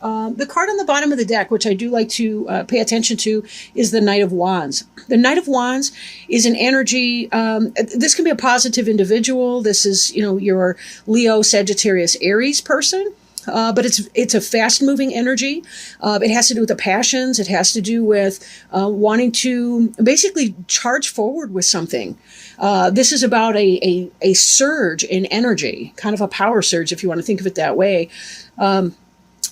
The card on the bottom of the deck, which I do like to pay attention to, is the Knight of Wands. The Knight of Wands is an energy. This can be a positive individual. This is, your Leo, Sagittarius, Aries person. But it's a fast-moving energy. It has to do with the passions. It has to do with wanting to basically charge forward with something. This is about a surge in energy, kind of a power surge, if you want to think of it that way.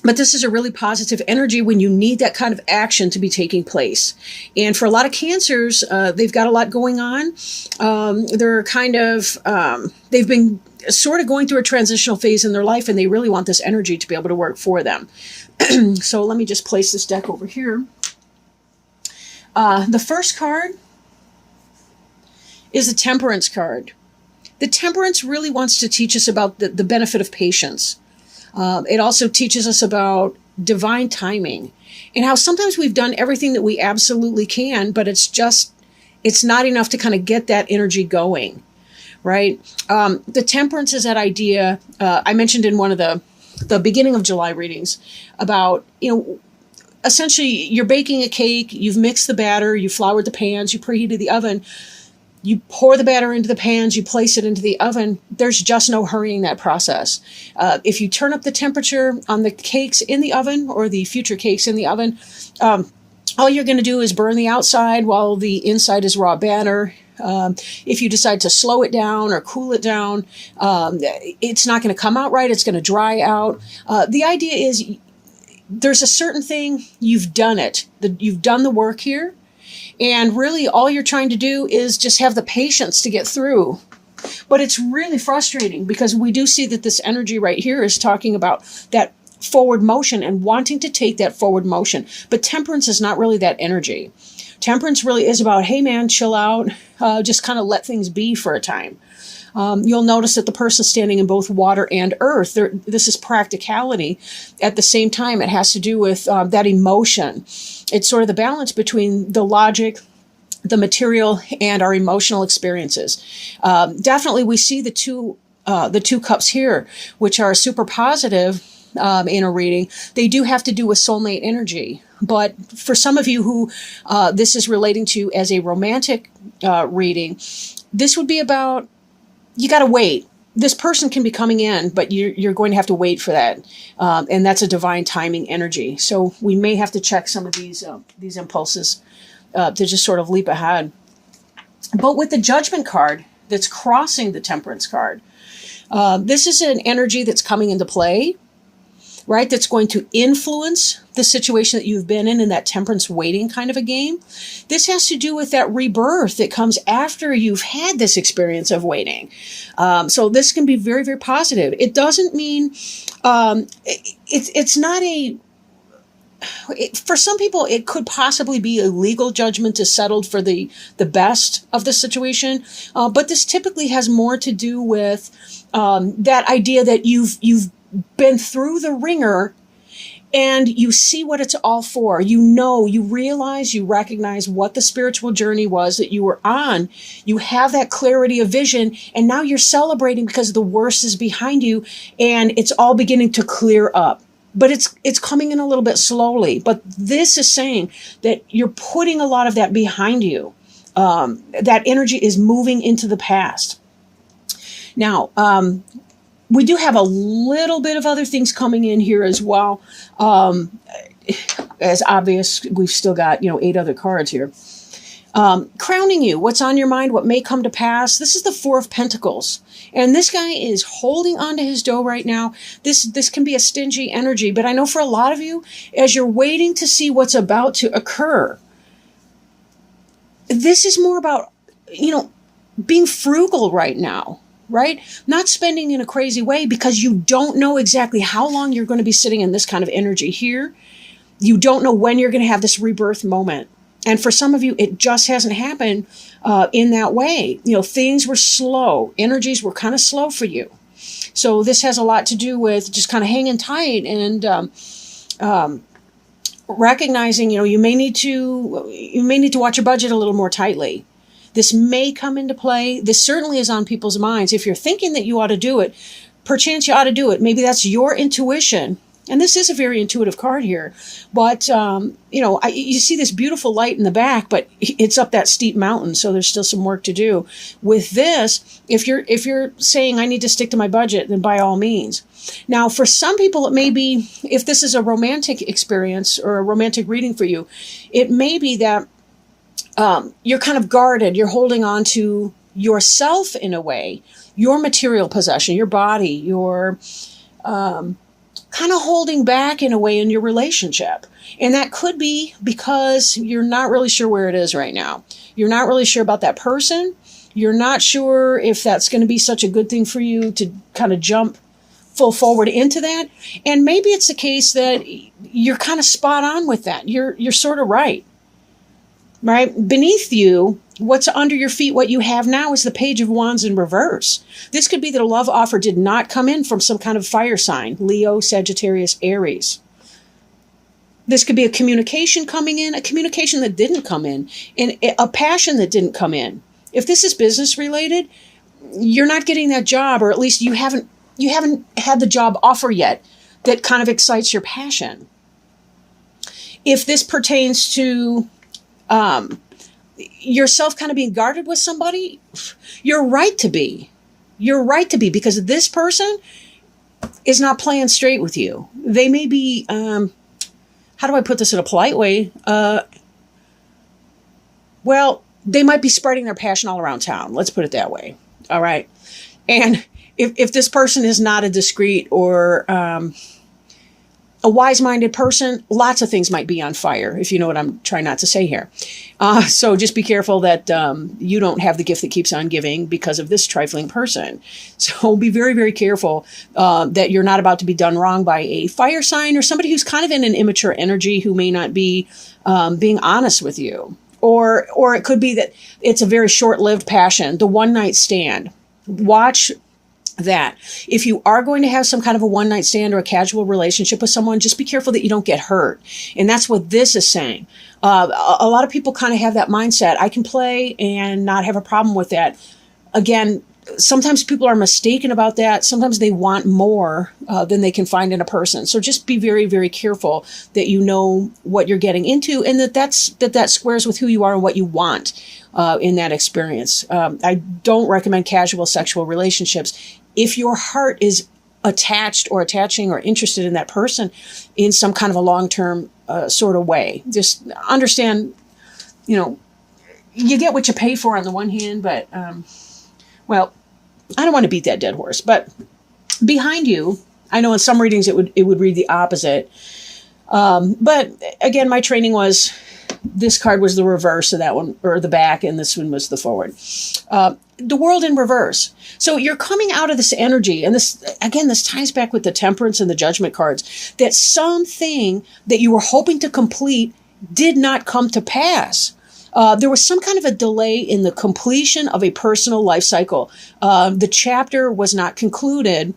But this is a really positive energy when you need that kind of action to be taking place. And for a lot of Cancers, they've got a lot going on. They're kind of, they've been sort of going through a transitional phase in their life, and they really want this energy to be able to work for them. So let me just place this deck over here. The first card is the Temperance card. The Temperance really wants to teach us about the benefit of patience. It also teaches us about divine timing and how sometimes we've done everything that we absolutely can, but it's not enough to kind of get that energy going, right? The Temperance is that idea I mentioned in one of the beginning of July readings about, essentially you're baking a cake, you've mixed the batter, you floured the pans, you preheated the oven. You pour the batter into the pans, you place it into the oven. There's just no hurrying that process. If you turn up the temperature on the cakes in the oven or the future cakes in the oven, all you're going to do is burn the outside while the inside is raw batter. If you decide to slow it down or cool it down, it's not going to come out right. It's going to dry out. The idea is there's a certain thing, you've done it. You've done the work here. And really all you're trying to do is just have the patience to get through. But it's really frustrating because we do see that this energy right here is talking about that forward motion and wanting to take that forward motion. But Temperance is not really that energy. Temperance really is about, hey man, chill out, just kind of let things be for a time. You'll notice that the person standing in both water and earth, this is practicality. At the same time, it has to do with that emotion. It's sort of the balance between the logic, the material, and our emotional experiences. Definitely, we see the two cups here, which are super positive in a reading. They do have to do with soulmate energy. But for some of you who this is relating to as a romantic reading, this would be about, you got to wait. This person can be coming in, but you're going to have to wait for that. And that's a divine timing energy. So we may have to check some of these impulses to just sort of leap ahead. But with the Judgment card that's crossing the Temperance card, this is an energy that's coming into play, right? That's going to influence the situation that you've been in that Temperance waiting kind of a game. This has to do with that rebirth that comes after you've had this experience of waiting. So this can be very, very positive. It doesn't mean, it's not for some people, it could possibly be a legal judgment is settled for the best of the situation. But this typically has more to do with that idea that you've been through the ringer and you see what it's all for. You realize, you recognize what the spiritual journey was that you were on. You have that clarity of vision, and now you're celebrating because the worst is behind you and it's all beginning to clear up. But it's coming in a little bit slowly. But this is saying that you're putting a lot of that behind you. That energy is moving into the past. Now, we do have a little bit of other things coming in here as well. As obvious, we've still got, 8 other cards here. Crowning you, what's on your mind, what may come to pass. This is the Four of Pentacles. And this guy is holding onto his dough right now. This can be a stingy energy, but I know for a lot of you, as you're waiting to see what's about to occur, this is more about, being frugal right now. Right? Not spending in a crazy way because you don't know exactly how long you're going to be sitting in this kind of energy here. You don't know when you're going to have this rebirth moment. And for some of you, it just hasn't happened in that way. Things were slow. Energies were kind of slow for you. So this has a lot to do with just kind of hanging tight and recognizing, you may need to watch your budget a little more tightly. This may come into play. This certainly is on people's minds. If you're thinking that you ought to do it, perchance you ought to do it. Maybe that's your intuition And this is a very intuitive card here, but you see this beautiful light in the back, but it's up that steep mountain, so there's still some work to do. With this, if you're saying I need to stick to my budget, then by all means. Now, for some people, it may be, if this is a romantic experience or a romantic reading for you, it may be that you're kind of guarded. You're holding on to yourself in a way, your material possession, your body, your kind of holding back in a way in your relationship. And that could be because you're not really sure where it is right now. You're not really sure about that person. You're not sure if that's going to be such a good thing for you to kind of jump full forward into that. And maybe it's the case that you're kind of spot on with that. You're sort of right. Right? Beneath you, what's under your feet, what you have now is the Page of Wands in reverse. This could be that a love offer did not come in from some kind of fire sign, Leo, Sagittarius, Aries. This could be a communication coming in, a communication that didn't come in, and a passion that didn't come in. If this is business related, you're not getting that job, or at least you haven't had the job offer yet that kind of excites your passion. If this pertains to yourself kind of being guarded with somebody, you're right to be. You're right to be, because this person is not playing straight with you. They may be, how do I put this in a polite way? Well, they might be spreading their passion all around town. Let's put it that way. All right. And if this person is not a discreet or a wise-minded person, lots of things might be on fire, if you know what I'm trying not to say here. So just be careful that you don't have the gift that keeps on giving because of this trifling person. So be very, very careful that you're not about to be done wrong by a fire sign or somebody who's kind of in an immature energy who may not be being honest with you. Or it could be that it's a very short-lived passion, the one-night stand. Watch that. If you are going to have some kind of a one-night stand or a casual relationship with someone, just be careful that you don't get hurt. And that's what this is saying. A lot of people kind of have that mindset. I can play and not have a problem with that. Again, sometimes people are mistaken about that. Sometimes they want more than they can find in a person. So just be very, very careful that you know what you're getting into, and that squares with who you are and what you want in that experience. I don't recommend casual sexual relationships. If your heart is attached or attaching or interested in that person in some kind of a long-term sort of way, just understand, you get what you pay for on the one hand, but, well, I don't want to beat that dead horse, but behind you, I know in some readings it would read the opposite. But again, my training was this card was the reverse of that one, or the back, and this one was the forward. The world in reverse. So you're coming out of this energy, and this ties back with the temperance and the judgment cards, that something that you were hoping to complete did not come to pass. There was some kind of a delay in the completion of a personal life cycle. The chapter was not concluded,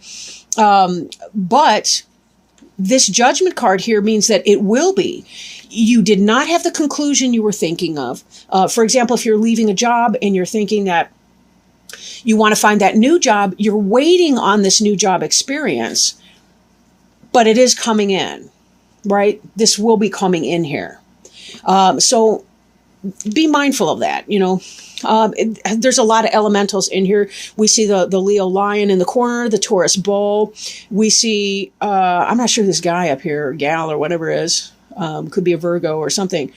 but this judgment card here means that it will be. You did not have the conclusion you were thinking of. For example, if you're leaving a job and you're thinking that you want to find that new job, you're waiting on this new job experience, but it is coming in, right? This will be coming in here. So be mindful of that. There's a lot of elementals in here. We see the Leo lion in the corner, the Taurus bull. We see, I'm not sure this guy up here, gal or whatever it is, could be a Virgo or something.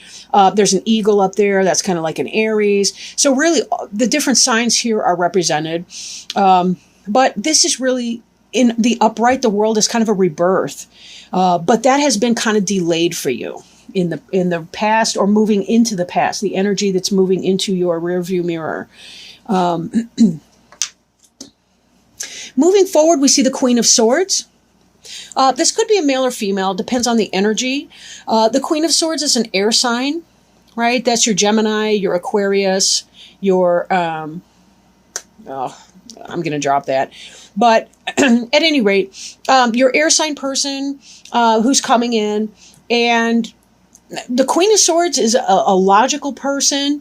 There's an eagle up there. That's kind of like an Aries. So really the different signs here are represented. But this is really in the upright, the world is kind of a rebirth. But that has been kind of delayed for you in the past, or moving into the past, the energy that's moving into your rearview mirror. Moving forward, we see the Queen of Swords. This could be a male or female, depends on the energy. The Queen of Swords is an air sign, right? That's your Gemini, your Aquarius, your, I'm going to drop that. But at any rate, your air sign person who's coming in, and the Queen of Swords is a logical person.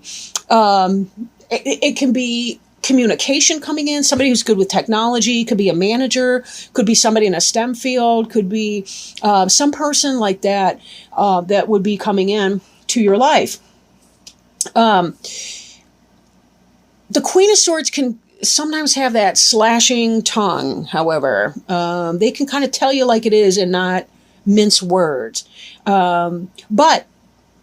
It can be communication coming in, somebody who's good with technology, could be a manager, could be somebody in a STEM field, could be some person like that that would be coming in to your life. The Queen of Swords can sometimes have that slashing tongue, however. They can kind of tell you like it is and not mince words. But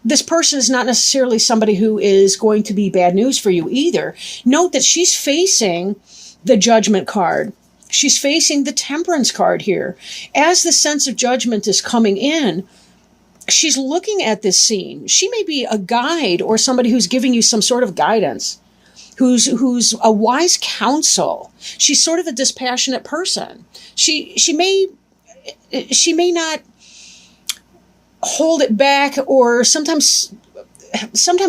this person is not necessarily somebody who is going to be bad news for you either. Note that she's facing the Judgment card. She's facing the Temperance card here. As the sense of judgment is coming in, she's looking at this scene. She may be a guide or somebody who's giving you some sort of guidance, who's a wise counsel. She's sort of a dispassionate person. She may not hold it back, or sometimes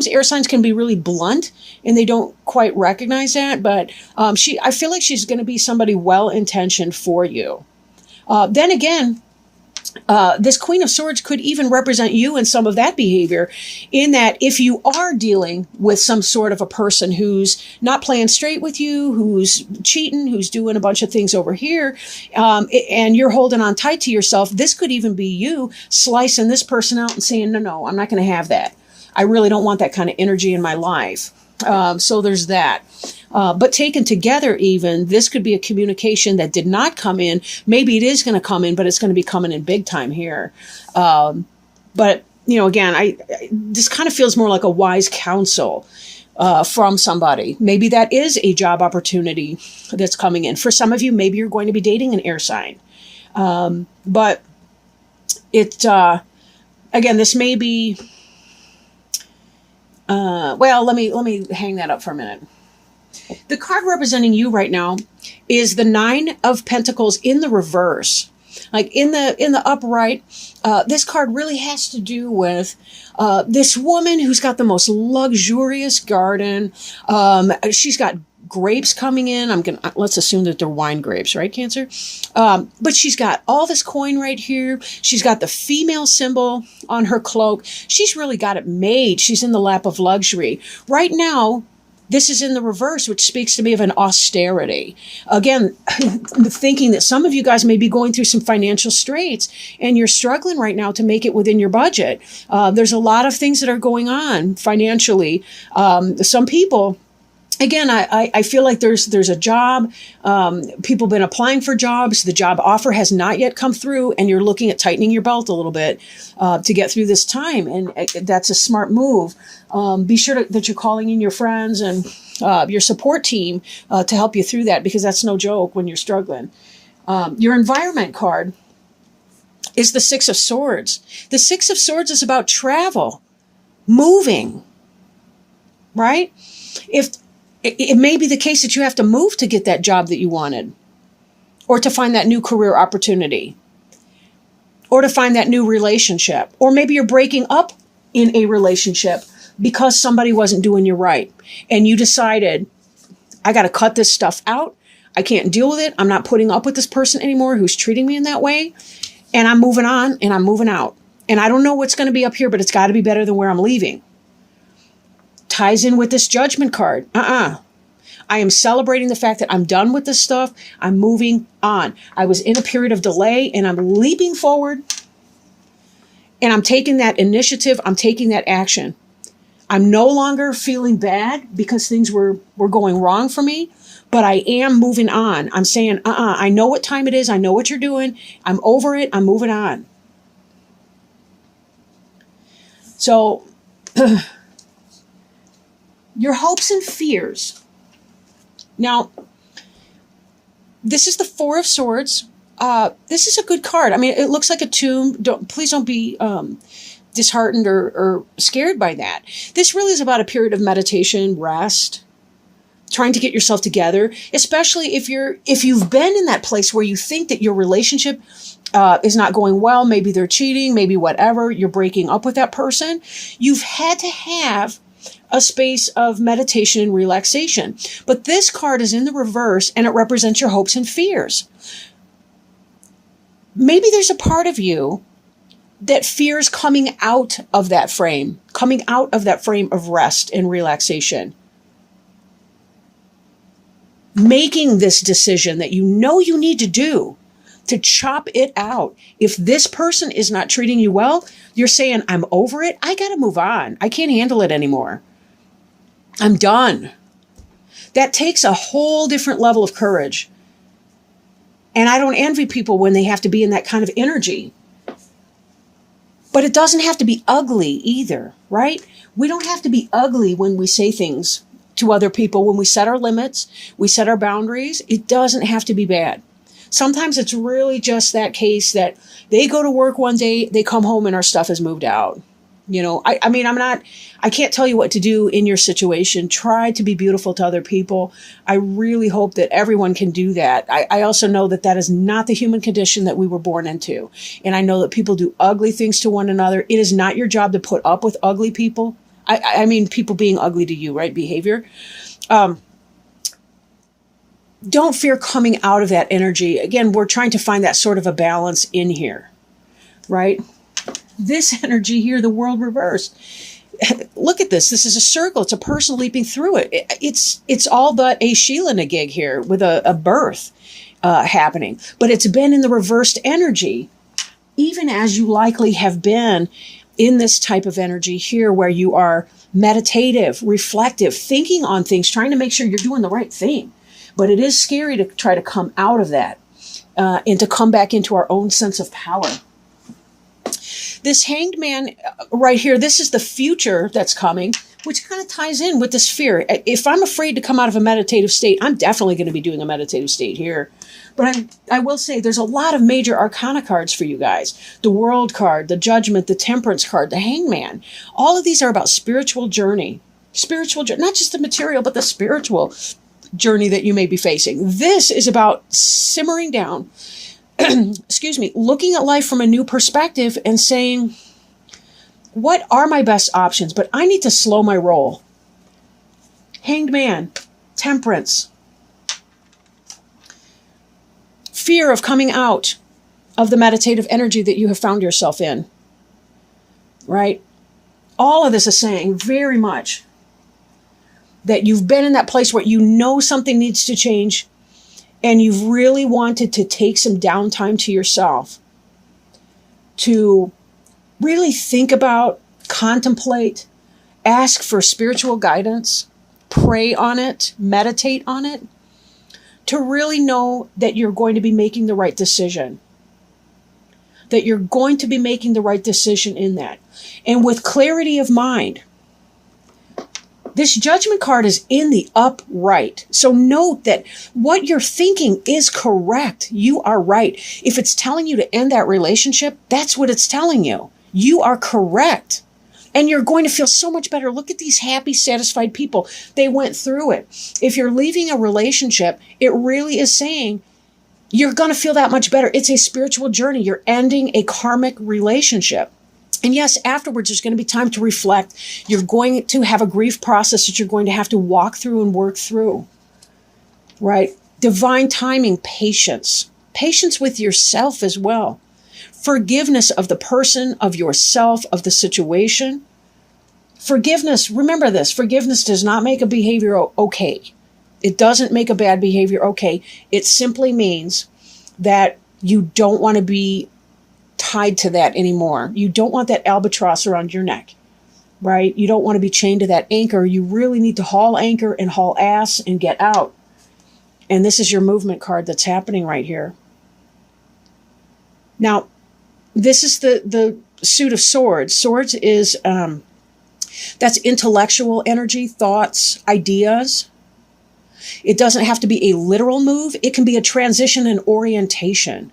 air signs can be really blunt and they don't quite recognize that, but I feel like she's going to be somebody well-intentioned for you. Then again, this Queen of Swords could even represent you in some of that behavior, in that if you are dealing with some sort of a person who's not playing straight with you, who's cheating, who's doing a bunch of things over here, and you're holding on tight to yourself, this could even be you slicing this person out and saying, no, I'm not going to have that. I really don't want that kind of energy in my life. So there's that. But taken together even, this could be a communication that did not come in. Maybe it is going to come in, but it's going to be coming in big time here. But, again, this kind of feels more like a wise counsel from somebody. Maybe that is a job opportunity that's coming in. For some of you, maybe you're going to be dating an air sign. But again, this may be... let me hang that up for a minute. The card representing you right now is the Nine of Pentacles in the reverse. Like in the upright, this card really has to do with this woman who's got the most luxurious garden. She's got grapes coming in. Let's assume that they're wine grapes, right, Cancer? But she's got all this coin right here. She's got the female symbol on her cloak. She's really got it made. She's in the lap of luxury. Right now, this is in the reverse, which speaks to me of an austerity. Again, thinking that some of you guys may be going through some financial straits and you're struggling right now to make it within your budget. There's a lot of things that are going on financially. Some people... Again, I feel like there's a job. People have been applying for jobs. The job offer has not yet come through, and you're looking at tightening your belt a little bit to get through this time. And that's a smart move. Be sure that you're calling in your friends and your support team to help you through that, because that's no joke when you're struggling. Your environment card is the Six of Swords. The Six of Swords is about travel, moving, right? It may be the case that you have to move to get that job that you wanted, or to find that new career opportunity, or to find that new relationship. Or maybe you're breaking up in a relationship because somebody wasn't doing you right. And you decided, I got to cut this stuff out. I can't deal with it. I'm not putting up with this person anymore who's treating me in that way. And I'm moving on and I'm moving out. And I don't know what's going to be up here, but it's got to be better than where I'm leaving. Ties in with this Judgment card. I am celebrating the fact that I'm done with this stuff. I'm moving on. I was in a period of delay and I'm leaping forward, and I'm taking that initiative. I'm taking that action. I'm no longer feeling bad because things were going wrong for me, but I am moving on. I'm saying, I know what time it is. I know what you're doing. I'm over it. I'm moving on. So your hopes and fears. Now, this is the Four of Swords. This is a good card. I mean, it looks like a tomb. Please don't be disheartened or scared by that. This really is about a period of meditation, rest, trying to get yourself together, especially if you've been in that place where you think that your relationship is not going well. Maybe they're cheating, maybe whatever. You're breaking up with that person. You've had to have a space of meditation and relaxation. But this card is in the reverse, and it represents your hopes and fears. Maybe there's a part of you that fears coming out of that frame of rest and relaxation. making this decision that you know you need to do to chop it out. If this person is not treating you well, you're saying, I'm over it. I got to move on. I can't handle it anymore. I'm done. That takes a whole different level of courage. And I don't envy people when they have to be in that kind of energy. But it doesn't have to be ugly either, right? We don't have to be ugly when we say things to other people. When we set our limits, we set our boundaries. It doesn't have to be bad. Sometimes it's really just that case that they go to work one day, they come home and our stuff is moved out. You know, I can't tell you what to do in your situation. Try to be beautiful to other people. I really hope that everyone can do that. I also know that that is not the human condition that we were born into. And I know that people do ugly things to one another. It is not your job to put up with ugly people. I mean, people being ugly to you, right? Behavior. Don't fear coming out of that energy. Again, we're trying to find that sort of a balance in here, right? This energy here, the world reversed. Look at this. This is a circle. It's a person leaping through it. It's all but a Sheila gig here with a birth happening. But it's been in the reversed energy, even as you likely have been in this type of energy here where you are meditative, reflective, thinking on things, trying to make sure you're doing the right thing. But it is scary to try to come out of that and to come back into our own sense of power. This Hanged Man right here, this is the future that's coming, which kind of ties in with this fear. If I'm afraid to come out of a meditative state, I'm definitely going to be doing a meditative state here. But I will say there's a lot of major arcana cards for you guys. The World card, the Judgment, the Temperance card, the Hangman. All of these are about spiritual journey. Spiritual journey, not just the material, but the spiritual journey that you may be facing. This is about simmering down, excuse me, looking at life from a new perspective and saying, what are my best options? But I need to slow my roll. Hanged Man, Temperance, fear of coming out of the meditative energy that you have found yourself in, right? All of this is saying very much that you've been in that place where you know something needs to change and you've really wanted to take some downtime to yourself to really think about, contemplate, ask for spiritual guidance, pray on it, meditate on it, to really know that you're going to be making the right decision, that you're going to be making the right decision in that. And with clarity of mind, this Judgment card is in the upright. So note that what you're thinking is correct. You are right. If it's telling you to end that relationship, that's what it's telling you. You are correct. And you're going to feel so much better. Look at these happy, satisfied people. They went through it. If you're leaving a relationship, it really is saying you're going to feel that much better. It's a spiritual journey. You're ending a karmic relationship. And yes, afterwards, there's going to be time to reflect. You're going to have a grief process that you're going to have to walk through and work through, right? Divine timing, patience. Patience with yourself as well. Forgiveness of the person, of yourself, of the situation. Forgiveness, remember this, forgiveness does not make a behavior okay. It doesn't make a bad behavior okay. It simply means that you don't want to be tied to that anymore. You don't want that albatross around your neck, right? You don't want to be chained to that anchor. You really need to haul anchor and haul ass and get out. And this is your movement card that's happening right here. Now, this is the Suit of Swords. Swords is, that's intellectual energy, thoughts, ideas. It doesn't have to be a literal move. It can be a transition and orientation.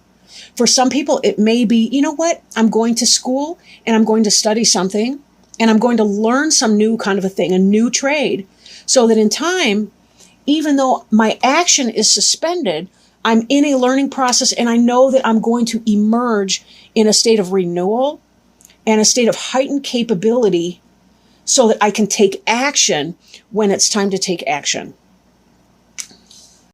For some people, it may be, you know what? I'm going to school and I'm going to study something and I'm going to learn some new kind of a thing, a new trade, so that in time, even though my action is suspended, I'm in a learning process and I know that I'm going to emerge in a state of renewal and a state of heightened capability so that I can take action when it's time to take action.